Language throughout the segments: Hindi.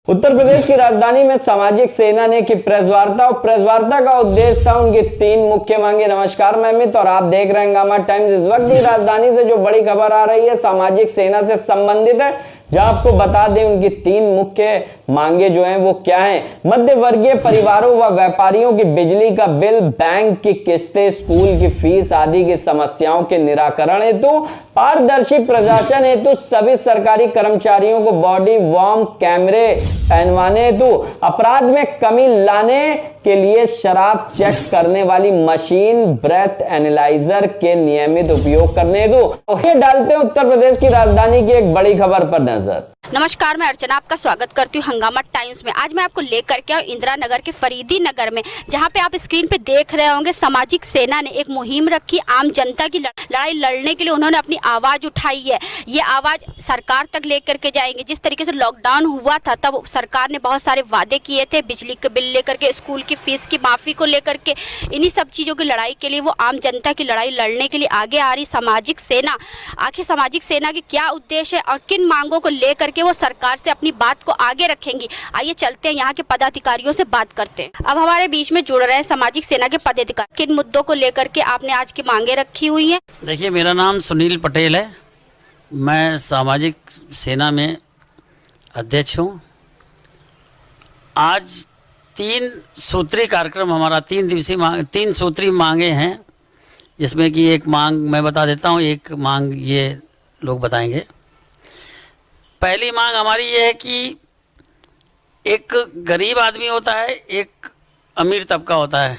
उत्तर प्रदेश की राजधानी में सामाजिक सेना ने की प्रेस वार्ता और प्रेस वार्ता का उद्देश्य था उनकी 3 मुख्य मांगे। नमस्कार, मैं अमित और आप देख रहे हैं हंगामा टाइम्स। इस वक्त की राजधानी से जो बड़ी खबर आ रही है सामाजिक सेना से संबंधित है, जहां आपको बता दें उनकी 3 मुख्य मांगे जो हैं वो क्या हैं। मध्य वर्गीय परिवारों व व्यापारियों की बिजली का बिल, बैंक की किस्तें, स्कूल की फीस आदि की समस्याओं के निराकरण हेतु, पारदर्शी प्रशासन हेतु सभी सरकारी कर्मचारियों को बॉडी वार्म कैमरे पहनवाने हेतु, अपराध में कमी लाने के लिए शराब चेक करने वाली मशीन ब्रेथ एनालाइजर के नियमित उपयोग करने हेतु। ये डालते हैं उत्तर प्रदेश की राजधानी की एक बड़ी खबर पर नजर। नमस्कार, मैं अर्चना आपका स्वागत करती हूँ हंगामा टाइम्स में। आज मैं आपको लेकर के आऊँ इंदिरा नगर के फरीदी नगर में, जहाँ पे आप स्क्रीन पे देख रहे होंगे सामाजिक सेना ने एक मुहिम रखी। आम जनता की लड़ाई लड़ने के लिए उन्होंने अपनी आवाज़ उठाई है। ये आवाज़ सरकार तक लेकर के जाएंगे। जिस तरीके से लॉकडाउन हुआ था तब सरकार ने बहुत सारे वादे किए थे, बिजली के बिल लेकर के, स्कूल की फीस की माफ़ी को लेकर के। इन्हीं सब चीज़ों की लड़ाई के लिए वो आम जनता की लड़ाई लड़ने के लिए आगे आ रही सामाजिक सेना। आखिर सामाजिक सेना की क्या उद्देश्य है और किन मांगों को लेकर वो सरकार से अपनी बात को आगे रखेंगी, आइए चलते हैं यहाँ के पदाधिकारियों से बात करते हैं। अब हमारे बीच में जुड़ रहे हैं सामाजिक सेना के पदाधिकारी। किन मुद्दों को लेकर के आपने आज की मांगे रखी हुई हैं? देखिए, मेरा नाम सुनील पटेल है, मैं सामाजिक सेना में अध्यक्ष हूँ। आज 3 सूत्री कार्यक्रम हमारा 3 दिवसीय 3 सूत्री मांगे हैं, जिसमें कि एक मांग मैं बता देता हूँ, एक मांग ये लोग बताएंगे। पहली मांग हमारी ये है कि एक गरीब आदमी होता है, एक अमीर तबका होता है।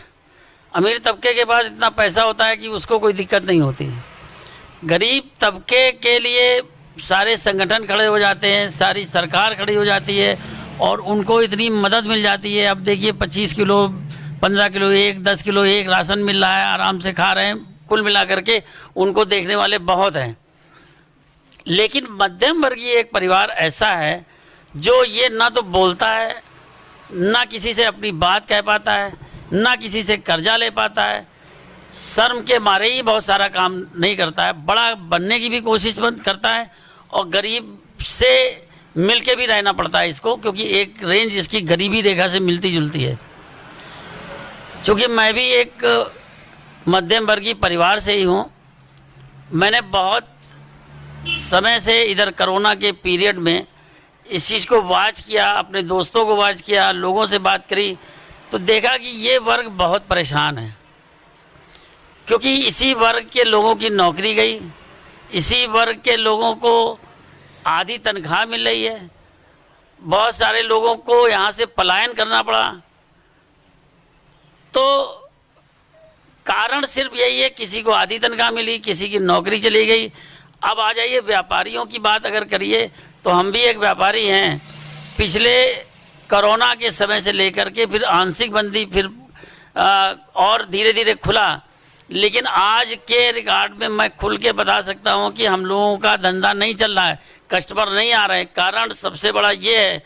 अमीर तबके के पास इतना पैसा होता है कि उसको कोई दिक्कत नहीं होती। गरीब तबके के लिए सारे संगठन खड़े हो जाते हैं, सारी सरकार खड़ी हो जाती है और उनको इतनी मदद मिल जाती है। अब देखिए 25 किलो, 15 किलो एक, 10 किलो एक राशन मिल रहा है, आराम से खा रहे हैं। कुल मिला करके उनको देखने वाले बहुत हैं। लेकिन मध्यम वर्गीय एक परिवार ऐसा है जो ये ना तो बोलता है, ना किसी से अपनी बात कह पाता है, ना किसी से कर्जा ले पाता है, शर्म के मारे ही बहुत सारा काम नहीं करता है, बड़ा बनने की भी कोशिश करता है और गरीब से मिल के भी रहना पड़ता है इसको, क्योंकि एक रेंज इसकी गरीबी रेखा से मिलती जुलती है। चूँकि मैं भी एक मध्यम वर्गीय परिवार से ही हूँ, मैंने बहुत समय से इधर कोरोना के पीरियड में इस चीज़ को वॉच किया, अपने दोस्तों को वॉच किया, लोगों से बात करी, तो देखा कि ये वर्ग बहुत परेशान है। क्योंकि इसी वर्ग के लोगों की नौकरी गई, इसी वर्ग के लोगों को आधी तनख्वाह मिल रही है, बहुत सारे लोगों को यहाँ से पलायन करना पड़ा। तो कारण सिर्फ यही है, किसी को आधी तनख्वाह मिली, किसी की नौकरी चली गई। अब आ जाइए व्यापारियों की बात अगर करिए तो हम भी एक व्यापारी हैं। पिछले कोरोना के समय से लेकर के फिर आंशिक बंदी, फिर और धीरे धीरे खुला, लेकिन आज के रिकॉर्ड में मैं खुल के बता सकता हूं कि हम लोगों का धंधा नहीं चल रहा है, कस्टमर नहीं आ रहे हैं। कारण सबसे बड़ा ये है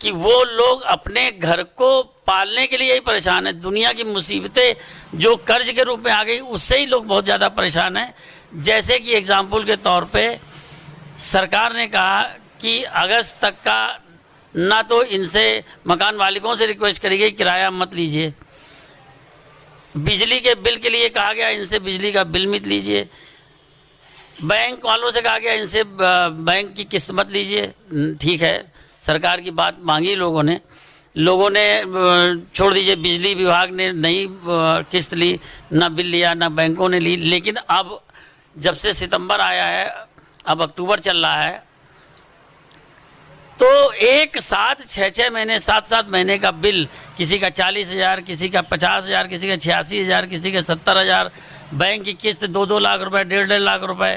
कि वो लोग अपने घर को पालने के लिए ही परेशान है। दुनिया की मुसीबतें जो कर्ज के रूप में आ गई, उससे ही लोग बहुत ज़्यादा परेशान हैं। जैसे कि एग्जाम्पल के तौर पे सरकार ने कहा कि अगस्त तक का ना तो इनसे मकान मालिकों से रिक्वेस्ट करी गई किराया मत लीजिए, बिजली के बिल के लिए कहा गया इनसे बिजली का बिल मत लीजिए, बैंक वालों से कहा गया इनसे बैंक की किस्त मत लीजिए। ठीक है, सरकार की बात मांगी लोगों ने छोड़ दीजिए। बिजली विभाग ने नहीं किस्त ली, ना बिल लिया, ना बैंकों ने ली। लेकिन अब जब से सितंबर आया है, अब अक्टूबर चल रहा है, तो एक साथ 6-6 महीने, 7-7 महीने का बिल, किसी का 40,000, किसी का 50,000, किसी का 86,000, किसी का 70,000, बैंक की किस्त 2-2 लाख रुपए, 1.5 लाख रुपए,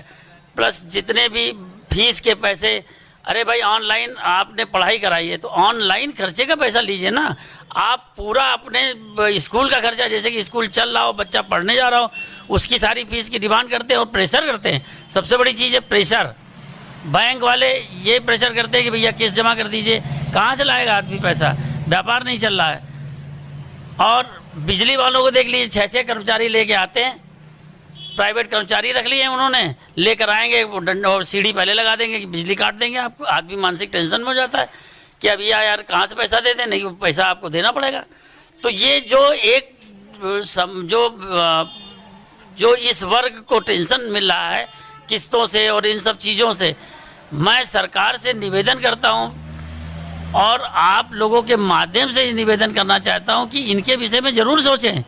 प्लस जितने भी फीस के पैसे। अरे भाई, ऑनलाइन आपने पढ़ाई कराई है तो ऑनलाइन खर्चे का पैसा लीजिए ना। आप पूरा अपने स्कूल का खर्चा, जैसे कि स्कूल चल रहा हो, बच्चा पढ़ने जा रहा हो, उसकी सारी फीस की डिमांड करते हैं और प्रेशर करते हैं। सबसे बड़ी चीज़ है प्रेशर। बैंक वाले ये प्रेशर करते हैं कि भैया किस्त जमा कर दीजिए। कहाँ से लाएगा आदमी पैसा? व्यापार नहीं चल रहा है। और बिजली वालों को देख लीजिए, 6-6 कर्मचारी लेके आते हैं, प्राइवेट कर्मचारी रख लिए हैं उन्होंने, लेकर आएंगे, वो डंडा और सीढ़ी पहले लगा देंगे कि बिजली काट देंगे आपको। आदमी मानसिक टेंशन में हो जाता है कि अभी यार कहाँ से पैसा दे दें, नहीं वो पैसा आपको देना पड़ेगा। तो ये जो एक जो इस वर्ग को टेंशन मिल रहा है किस्तों से और इन सब चीज़ों से, मैं सरकार से निवेदन करता हूँ और आप लोगों के माध्यम से निवेदन करना चाहता हूँ कि इनके विषय में ज़रूर सोचें।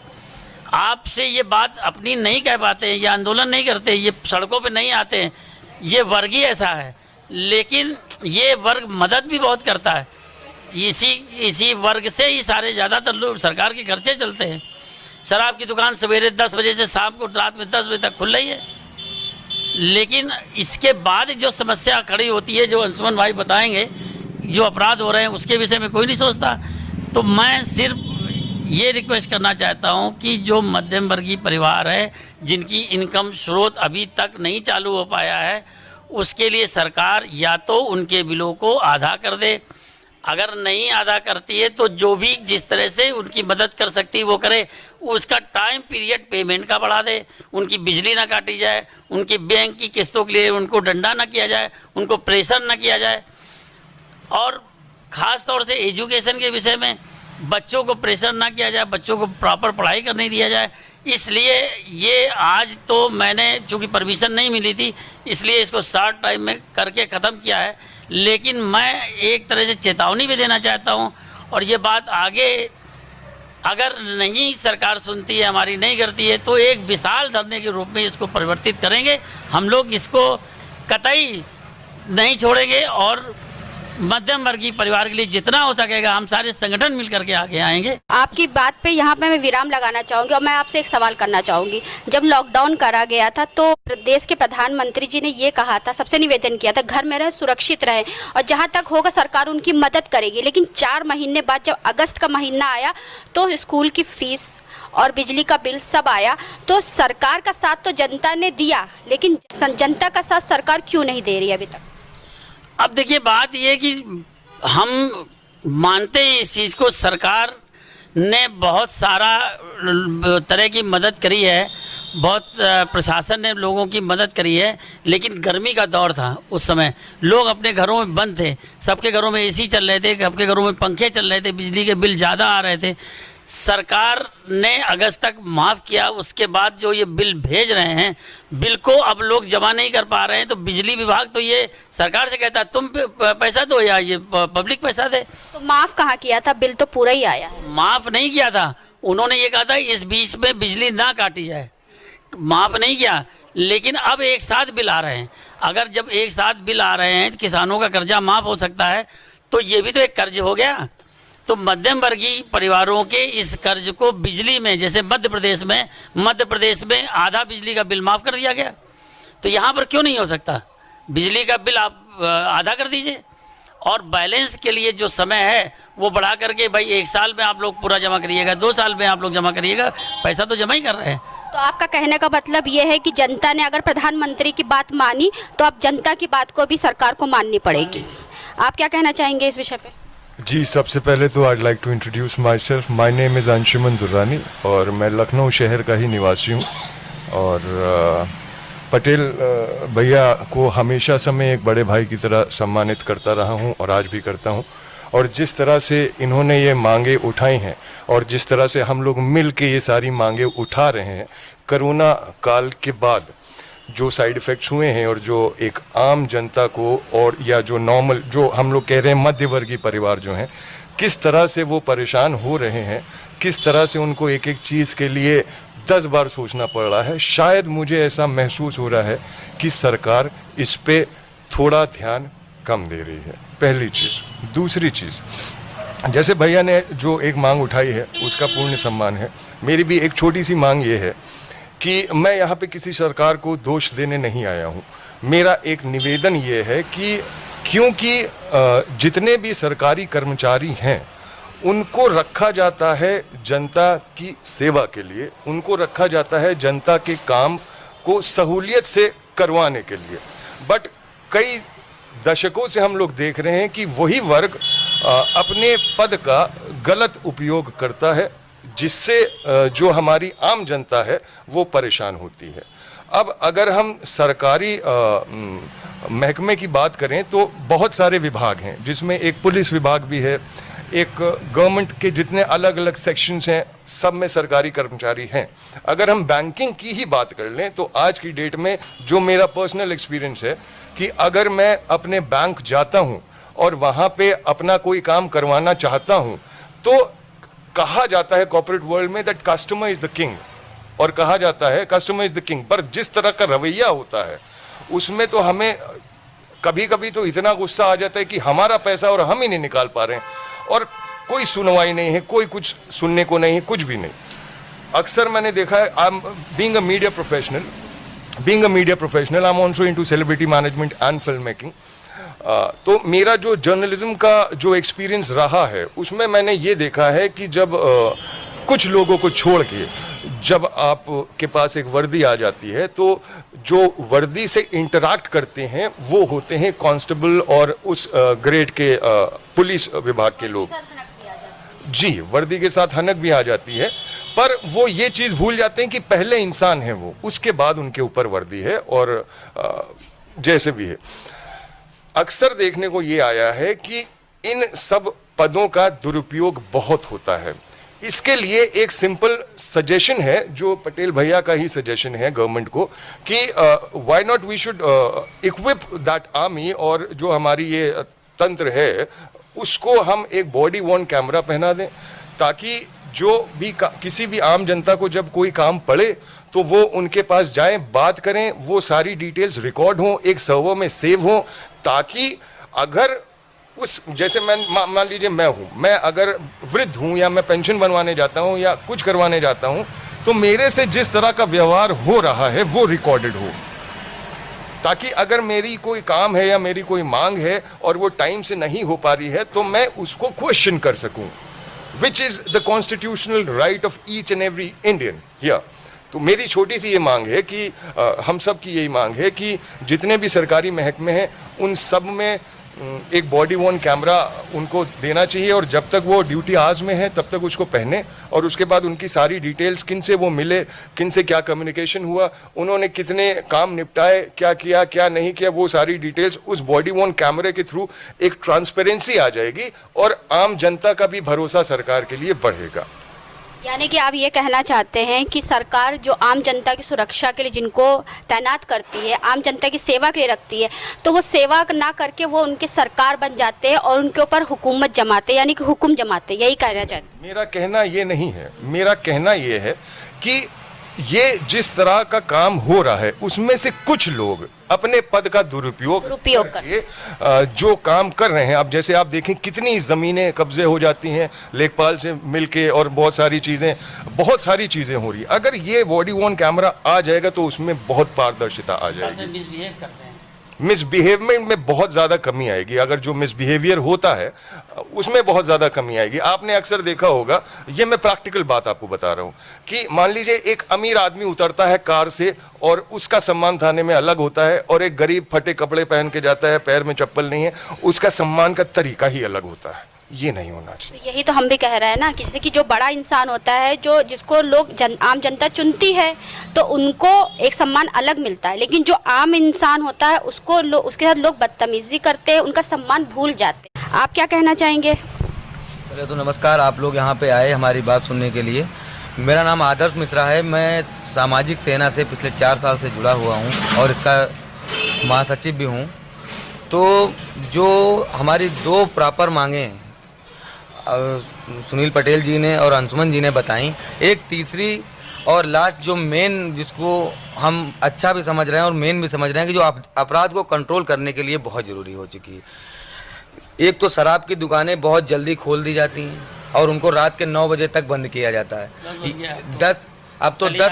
आपसे ये बात अपनी नहीं कह पाते, ये आंदोलन नहीं करते, ये सड़कों पे नहीं आते हैं, ये वर्ग ही ऐसा है। लेकिन ये वर्ग मदद भी बहुत करता है, इसी वर्ग से ही सारे ज़्यादातर लोग सरकार के खर्चे चलते हैं। शराब की दुकान सवेरे 10 बजे से शाम को रात में 10 बजे तक खुल रही है, लेकिन इसके बाद जो समस्या खड़ी होती है, जो अंशुमन भाई बताएंगे, जो अपराध हो रहे हैं उसके विषय में कोई नहीं सोचता। तो मैं सिर्फ ये रिक्वेस्ट करना चाहता हूँ कि जो मध्यम वर्गीय परिवार है, जिनकी इनकम स्रोत अभी तक नहीं चालू हो पाया है, उसके लिए सरकार या तो उनके बिलों को आधा कर दे, अगर नहीं आधा करती है तो जो भी जिस तरह से उनकी मदद कर सकती है वो करे, उसका टाइम पीरियड पेमेंट का बढ़ा दे, उनकी बिजली ना काटी जाए, उनकी बैंक की किस्तों के लिए उनको डंडा ना किया जाए, उनको प्रेशर ना किया जाए, और ख़ास तौर से एजुकेशन के विषय में बच्चों को प्रेशर ना किया जाए, बच्चों को प्रॉपर पढ़ाई करने दिया जाए। इसलिए ये आज तो मैंने चूँकि परमिशन नहीं मिली थी, इसलिए इसको शॉर्ट टाइम में करके ख़त्म किया है। लेकिन मैं एक तरह से चेतावनी भी देना चाहता हूँ, और ये बात आगे अगर नहीं सरकार सुनती है, हमारी नहीं करती है, तो एक विशाल धरने के रूप में इसको परिवर्तित करेंगे। हम लोग इसको कतई नहीं छोड़ेंगे और मध्यम वर्गीय परिवार के लिए जितना हो सकेगा हम सारे संगठन मिलकर के आगे आएंगे। आपकी बात पे यहाँ पे मैं विराम लगाना चाहूंगी और मैं आपसे एक सवाल करना चाहूंगी। जब लॉकडाउन करा गया था तो देश के प्रधानमंत्री जी ने ये कहा था, सबसे निवेदन किया था, घर में रहे, सुरक्षित रहे, और जहाँ तक होगा सरकार उनकी मदद करेगी। लेकिन 4 महीने बाद जब अगस्त का महीना आया तो स्कूल की फीस और बिजली का बिल सब आया, तो सरकार का साथ तो जनता ने दिया, लेकिन जनता का साथ सरकार क्यों नहीं दे रही अभी तक? अब देखिए, बात ये कि हम मानते हैं इस चीज़ को, सरकार ने बहुत सारा तरह की मदद करी है, बहुत प्रशासन ने लोगों की मदद करी है, लेकिन गर्मी का दौर था, उस समय लोग अपने घरों में बंद थे, सबके घरों में एसी चल रहे थे, सबके घरों में पंखे चल रहे थे, बिजली के बिल ज़्यादा आ रहे थे। सरकार ने अगस्त तक माफ़ किया, उसके बाद जो ये बिल भेज रहे हैं, बिल को अब लोग जमा नहीं कर पा रहे हैं, तो बिजली विभाग तो ये सरकार से कहता है तुम पैसा दो या ये पब्लिक पैसा दे। तो माफ़ कहाँ किया था? बिल तो पूरा ही आया है। माफ़ नहीं किया था, उन्होंने ये कहा था इस बीच में बिजली ना काटी जाए, माफ़ नहीं किया। लेकिन अब एक साथ बिल आ रहे हैं, अगर जब एक साथ बिल आ रहे हैं, किसानों का कर्जा माफ़ हो सकता है, तो ये भी तो एक कर्ज हो गया। तो मध्यम वर्गीय परिवारों के इस कर्ज को बिजली में, जैसे मध्य प्रदेश में आधा बिजली का बिल माफ़ कर दिया गया, तो यहाँ पर क्यों नहीं हो सकता? बिजली का बिल आप आधा कर दीजिए, और बैलेंस के लिए जो समय है वो बढ़ा करके, भाई 1 साल में आप लोग पूरा जमा करिएगा, 2 साल में आप लोग जमा करिएगा, पैसा तो जमा ही कर रहे हैं। तो आपका कहने का मतलब ये है कि जनता ने अगर प्रधानमंत्री की बात मानी तो अब जनता की बात को भी सरकार को माननी पड़ेगी। आप क्या कहना चाहेंगे इस विषय पे? जी, सबसे पहले तो I like to introduce myself. My name is Anshuman Durrani और मैं लखनऊ शहर का ही निवासी हूँ। और पटेल भैया को हमेशा से मैं एक बड़े भाई की तरह सम्मानित करता रहा हूँ और आज भी करता हूँ। और जिस तरह से इन्होंने ये मांगे उठाई हैं और जिस तरह से हम लोग मिल के ये सारी मांगे उठा रहे हैं, कोरोना काल के बाद जो साइड इफ़ेक्ट्स हुए हैं और जो एक आम जनता को, और या जो नॉर्मल, जो हम लोग कह रहे हैं मध्य वर्गीय परिवार जो हैं, किस तरह से वो परेशान हो रहे हैं, किस तरह से उनको एक एक चीज़ के लिए 10 बार सोचना पड़ रहा है। शायद मुझे ऐसा महसूस हो रहा है कि सरकार इस पे थोड़ा ध्यान कम दे रही है, पहली चीज़। दूसरी चीज़, जैसे भैया ने जो एक मांग उठाई है उसका पूर्ण सम्मान है। मेरी भी एक छोटी सी मांग ये है कि मैं यहाँ पे किसी सरकार को दोष देने नहीं आया हूँ। मेरा एक निवेदन ये है कि क्योंकि जितने भी सरकारी कर्मचारी हैं उनको रखा जाता है जनता की सेवा के लिए, उनको रखा जाता है जनता के काम को सहूलियत से करवाने के लिए, बट कई दशकों से हम लोग देख रहे हैं कि वही वर्ग अपने पद का गलत उपयोग करता है, जिससे जो हमारी आम जनता है वो परेशान होती है। अब अगर हम सरकारी महकमे की बात करें तो बहुत सारे विभाग हैं, जिसमें एक पुलिस विभाग भी है, एक गवर्नमेंट के जितने अलग अलग सेक्शंस हैं सब में सरकारी कर्मचारी हैं। अगर हम बैंकिंग की ही बात कर लें तो आज की डेट में जो मेरा पर्सनल एक्सपीरियंस है कि अगर मैं अपने बैंक जाता हूं और वहां पे अपना कोई काम करवाना चाहता हूं तो कहा जाता है कॉर्पोरेट वर्ल्ड में that customer is the king, और कहा जाता है कस्टमर इज द किंग, पर जिस तरह का रवैया होता है उसमें तो हमें कभी कभी तो इतना गुस्सा आ जाता है कि हमारा पैसा और हम ही नहीं निकाल पा रहे हैं और कोई सुनवाई नहीं है, कोई कुछ सुनने को नहीं है, कुछ भी नहीं। अक्सर मैंने देखा है, I am being a media professional I am also into celebrity management and film making. तो मेरा जो जर्नलिज्म का जो एक्सपीरियंस रहा है उसमें मैंने ये देखा है कि जब कुछ लोगों को छोड़ के जब आपके पास एक वर्दी आ जाती है तो जो वर्दी से इंटरैक्ट करते हैं वो होते हैं कांस्टेबल और उस ग्रेड के पुलिस विभाग के लोग। जी, वर्दी के साथ हनक भी आ जाती है, पर वो ये चीज़ भूल जाते हैं कि पहले इंसान है वो, उसके बाद उनके ऊपर वर्दी है और जैसे भी है। अक्सर देखने को ये आया है कि इन सब पदों का दुरुपयोग बहुत होता है। इसके लिए एक सिंपल सजेशन है, जो पटेल भैया का ही सजेशन है गवर्नमेंट को, कि why not we should equip that army, और जो हमारी ये तंत्र है उसको हम एक बॉडी वॉर्न कैमरा पहना दें, ताकि जो भी किसी भी आम जनता को जब कोई काम पड़े तो वो उनके पास जाएं, बात करें, वो सारी डिटेल्स रिकॉर्ड हों, एक सर्वर में सेव हों, ताकि अगर उस जैसे मैं मान लीजिए मैं अगर वृद्ध हूं या मैं पेंशन बनवाने जाता हूं या कुछ करवाने जाता हूं तो मेरे से जिस तरह का व्यवहार हो रहा है वो रिकॉर्डेड हो, ताकि अगर मेरी कोई काम है या मेरी कोई मांग है और वो टाइम से नहीं हो पा रही है तो मैं उसको क्वेश्चन कर सकूं, which is the constitutional right of each and every Indian here. तो मेरी छोटी सी ये मांग है कि हम सब की यही मांग है कि जितने भी सरकारी महकमे हैं उन सब में एक बॉडी वॉर्न कैमरा उनको देना चाहिए, और जब तक वो ड्यूटी आज में है तब तक उसको पहने, और उसके बाद उनकी सारी डिटेल्स, किन से वो मिले, किन से क्या कम्युनिकेशन हुआ, उन्होंने कितने काम निपटाए, क्या किया क्या नहीं किया, वो सारी डिटेल्स उस बॉडी वॉर्न कैमरे के थ्रू एक ट्रांसपेरेंसी आ जाएगी और आम जनता का भी भरोसा सरकार के लिए बढ़ेगा। यानी कि आप ये कहना चाहते हैं कि सरकार जो आम जनता की सुरक्षा के लिए जिनको तैनात करती है, आम जनता की सेवा के लिए रखती है, तो वो सेवा ना करके वो उनके सरकार बन जाते हैं और उनके ऊपर हुकूमत जमाते, यानी कि हुक्म जमाते, यही कहना चाहते हैं? मेरा कहना ये नहीं है, मेरा कहना ये है कि ये जिस तरह का काम हो रहा है उसमें से कुछ लोग अपने पद का दुरुपयोग करके जो काम कर रहे हैं, अब जैसे आप देखें कितनी ज़मीनें कब्जे हो जाती हैं लेखपाल से मिलके, और बहुत सारी चीज़ें हो रही है। अगर ये बॉडी वॉर्न कैमरा आ जाएगा तो उसमें बहुत पारदर्शिता आ जाएगी, मिसबिहेवमेंट में बहुत ज़्यादा कमी आएगी। अगर जो मिसबिहेवियर होता है उसमें बहुत ज़्यादा कमी आएगी। आपने अक्सर देखा होगा, ये मैं प्रैक्टिकल बात आपको बता रहा हूँ, कि मान लीजिए एक अमीर आदमी उतरता है कार से और उसका सम्मान थाने में अलग होता है, और एक गरीब फटे कपड़े पहन के जाता है, पैर में चप्पल नहीं है, उसका सम्मान का तरीका ही अलग होता है। ये नहीं होना चाहिए। तो यही तो हम भी कह रहे हैं ना कि जैसे कि जो बड़ा इंसान होता है, जो जिसको लोग आम जनता चुनती है, तो उनको एक सम्मान अलग मिलता है, लेकिन जो आम इंसान होता है उसको उसके साथ लोग बदतमीजी करते हैं, उनका सम्मान भूल जाते हैं। आप क्या कहना चाहेंगे? पहले तो नमस्कार, आप लोग यहाँ पे आए हमारी बात सुनने के लिए। मेरा नाम आदर्श मिश्रा है, मैं सामाजिक सेना से पिछले 4 साल से जुड़ा हुआ हूँ और इसका महासचिव भी हूँ। तो जो हमारी 2 प्रॉपर मांगे सुनील पटेल जी ने और अंशुमन जी ने बताई, एक तीसरी और लास्ट जो मेन, जिसको हम अच्छा भी समझ रहे हैं और मेन भी समझ रहे हैं, कि जो अपराध को कंट्रोल करने के लिए बहुत ज़रूरी हो चुकी है। एक तो शराब की दुकानें बहुत जल्दी खोल दी जाती हैं और उनको रात के 9 बजे तक बंद किया जाता है। 10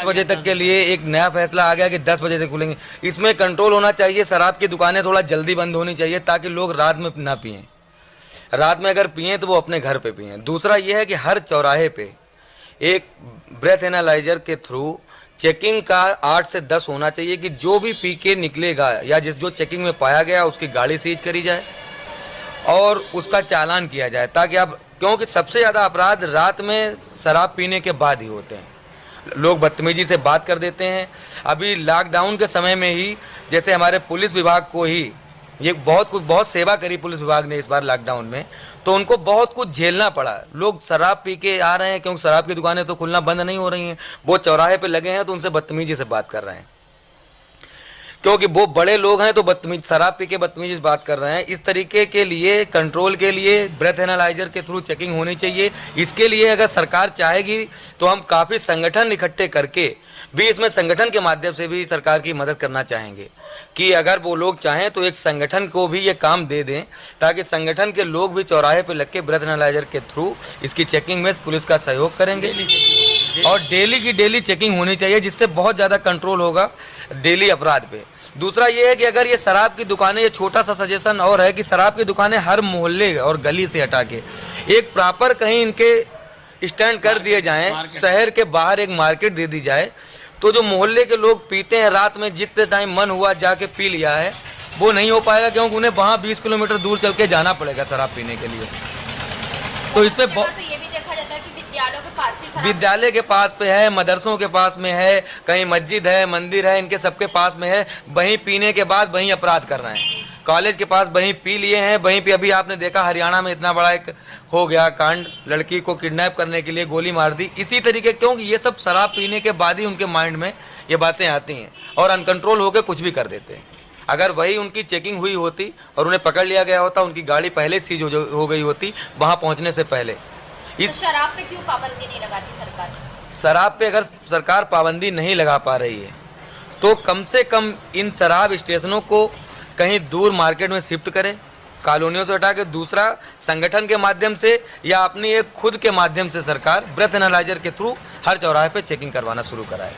बजे तक के लिए एक नया फैसला आ गया कि 10 बजे तक खुलेंगे। इसमें कंट्रोल होना चाहिए, शराब की दुकानें थोड़ा जल्दी बंद होनी चाहिए ताकि लोग रात में ना पिएं। रात में अगर पिएं तो वो अपने घर पे पिएं। दूसरा ये है कि हर चौराहे पे एक ब्रेथ एनालाइजर के थ्रू चेकिंग का 8 से 10 होना चाहिए, कि जो भी पी के निकलेगा या जो चेकिंग में पाया गया उसकी गाड़ी सीज करी जाए और उसका चालान किया जाए, ताकि क्योंकि सबसे ज़्यादा अपराध रात में शराब पीने के बाद ही होते हैं। लोग बदतमीजी से बात कर देते हैं। अभी लॉकडाउन के समय में ही जैसे हमारे पुलिस विभाग को ही ये बहुत सेवा करी पुलिस विभाग ने इस बार लॉकडाउन में, तो उनको बहुत कुछ झेलना पड़ा। लोग शराब पी के आ रहे हैं, क्योंकि शराब की दुकानें तो खुलना बंद नहीं हो रही हैं, वो चौराहे पे लगे हैं तो उनसे बदतमीजी से बात कर रहे हैं, क्योंकि वो बड़े लोग हैं तो शराब पी के बदतमीजी से बात कर रहे हैं। इस तरीके के लिए कंट्रोल के लिए ब्रेथ एनालाइजर के थ्रू चेकिंग होनी चाहिए। इसके लिए अगर सरकार चाहेगी तो हम काफ़ी संगठन इकट्ठे करके भी इसमें संगठन के माध्यम से भी सरकार की मदद करना चाहेंगे कि अगर वो लोग चाहें तो एक संगठन को भी ये काम दे दें, ताकि संगठन के लोग भी चौराहे पे लग के ब्रेथ एनालाइजर के थ्रू इसकी चेकिंग में पुलिस का सहयोग करेंगे। और डेली की डेली चेकिंग होनी चाहिए, जिससे बहुत ज़्यादा कंट्रोल होगा डेली अपराध पे। दूसरा ये है कि अगर ये शराब की दुकानें, ये छोटा सा सजेशन और है कि शराब की दुकानें हर मोहल्ले और गली से हटा के एक प्रॉपर कहीं इनके स्टैंड कर दिए जाएं, शहर के बाहर एक मार्केट दे दी जाए, तो जो मोहल्ले के लोग पीते हैं रात में जितने टाइम मन हुआ जाके पी लिया है, वो नहीं हो पाएगा, क्योंकि उन्हें वहाँ 20 किलोमीटर दूर चल के जाना पड़ेगा शराब पीने के लिए। तो इस पे तो ये भी देखा जाता है कि विद्यालयों के पास ही विद्यालय के पास पे है, मदरसों के पास में है, कहीं मस्जिद है, मंदिर है, इनके सबके पास में है। वहीं पीने के बाद वहीं अपराध कर रहे हैं। कॉलेज के पास वहीं पी लिए हैं, वहीं पे अभी आपने देखा हरियाणा में इतना बड़ा एक हो गया कांड, लड़की को किडनैप करने के लिए गोली मार दी। इसी तरीके, क्योंकि ये सब शराब पीने के बाद ही उनके माइंड में ये बातें आती हैं और अनकंट्रोल होकर कुछ भी कर देते हैं। अगर वही उनकी चेकिंग हुई होती और उन्हें पकड़ लिया गया होता, उनकी गाड़ी पहले सीज हो गई होती वहाँ पहुँचने से पहले। तो शराब पे क्यों पाबंदी नहीं लगाती सरकार? शराब पे अगर सरकार पाबंदी नहीं लगा पा रही है तो कम से कम इन शराब स्टेशनों को कहीं दूर मार्केट में शिफ्ट करे, कॉलोनियों से हटा के। दूसरा, संगठन के माध्यम से या अपनी एक खुद के माध्यम से सरकार ब्रेथ एनालाइजर के थ्रू हर चौराहे पे चेकिंग करवाना शुरू कराए।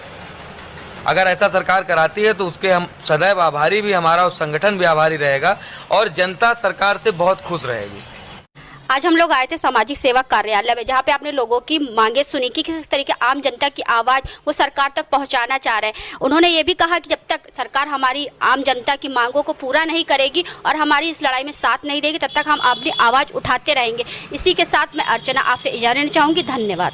अगर ऐसा सरकार कराती है तो उसके हम सदैव आभारी भी, हमारा उस संगठन भी आभारी रहेगा और जनता सरकार से बहुत खुश रहेगी। आज हम लोग आए थे सामाजिक सेवा कार्यालय में, जहाँ पे आपने लोगों की मांगे सुनी कि किस तरीके आम जनता की आवाज़ वो सरकार तक पहुँचाना चाह रहे हैं। उन्होंने ये भी कहा कि जब तक सरकार हमारी आम जनता की मांगों को पूरा नहीं करेगी और हमारी इस लड़ाई में साथ नहीं देगी, तब तक हम अपनी आवाज़ उठाते रहेंगे। इसी के साथ मैं अर्चना आपसे इजाज़त लेना चाहूँगी। धन्यवाद।